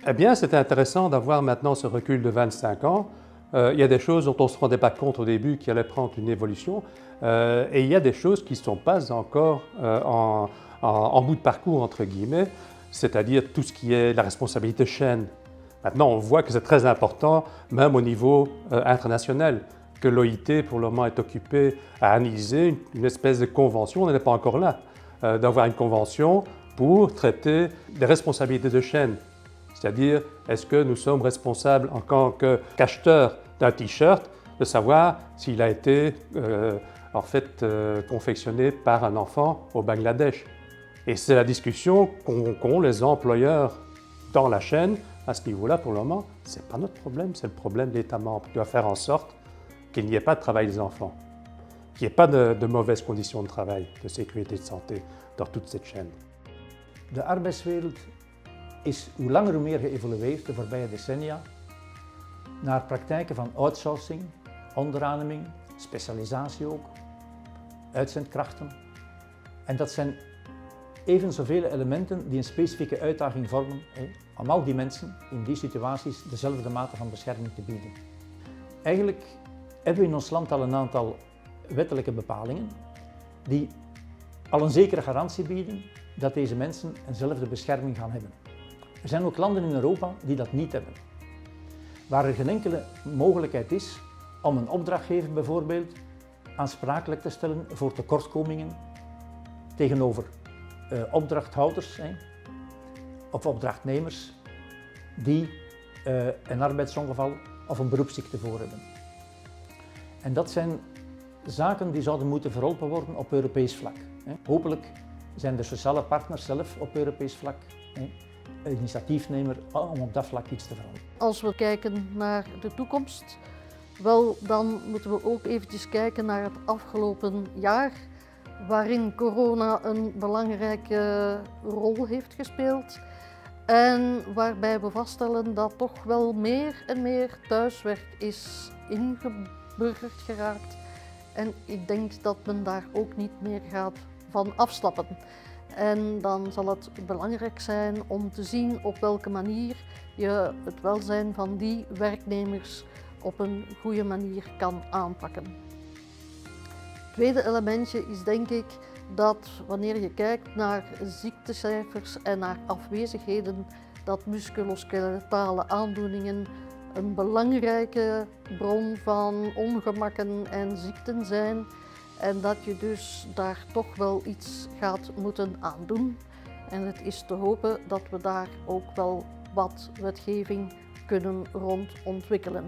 Eh bien, c'est intéressant d'avoir maintenant ce recul de 25 ans. Il y a des choses dont on ne se rendait pas compte au début qui allaient prendre une évolution et il y a des choses qui ne sont pas encore en bout de parcours, entre guillemets, c'est-à-dire tout ce qui est la responsabilité chaîne. Maintenant, on voit que c'est très important, même au niveau international, que l'OIT, pour le moment, est occupée à analyser une espèce de convention, on n'en est pas encore là, d'avoir une convention pour traiter des responsabilités de chaîne. C'est-à-dire, est-ce que nous sommes responsables en tant qu'acheteurs d'un t-shirt de savoir s'il a été confectionné par un enfant au Bangladesh. Et c'est la discussion qu'ont les employeurs dans la chaîne. À ce niveau-là, pour le moment, ce n'est pas notre problème, c'est le problème de l'État membre qui doit faire en sorte qu'il n'y ait pas de travail des enfants, qu'il n'y ait pas de mauvaises conditions de travail, de sécurité, de santé dans toute cette chaîne. De arbeidswereld is hoe langer hoe meer geëvolueerd de voorbije decennia naar praktijken van outsourcing, onderademing, specialisatie ook, uitzendkrachten. En dat zijn even zoveel elementen die een specifieke uitdaging vormen om al die mensen in die situaties dezelfde mate van bescherming te bieden. Eigenlijk hebben we in ons land al een aantal wettelijke bepalingen die al een zekere garantie bieden dat deze mensen eenzelfde bescherming gaan hebben. Er zijn ook landen in Europa die dat niet hebben. Waar er geen enkele mogelijkheid is om een opdrachtgever bijvoorbeeld aansprakelijk te stellen voor tekortkomingen tegenover opdrachthouders of opdrachtnemers die een arbeidsongeval of een beroepsziekte voor hebben. En dat zijn zaken die zouden moeten verholpen worden op Europees vlak. Hopelijk zijn de sociale partners zelf op Europees vlak initiatiefnemer om op dat vlak iets te veranderen. Als we kijken naar de toekomst, wel, dan moeten we ook eventjes kijken naar het afgelopen jaar, waarin corona een belangrijke rol heeft gespeeld en waarbij we vaststellen dat toch wel meer en meer thuiswerk is ingeburgerd geraakt. En ik denk dat men daar ook niet meer gaat van afstappen. En dan zal het belangrijk zijn om te zien op welke manier je het welzijn van die werknemers op een goede manier kan aanpakken. Het tweede elementje is denk ik dat wanneer je kijkt naar ziektecijfers en naar afwezigheden, dat musculoskeletale aandoeningen een belangrijke bron van ongemakken en ziekten zijn. En dat je dus daar toch wel iets gaat moeten aan doen. En het is te hopen dat we daar ook wel wat wetgeving kunnen rond ontwikkelen.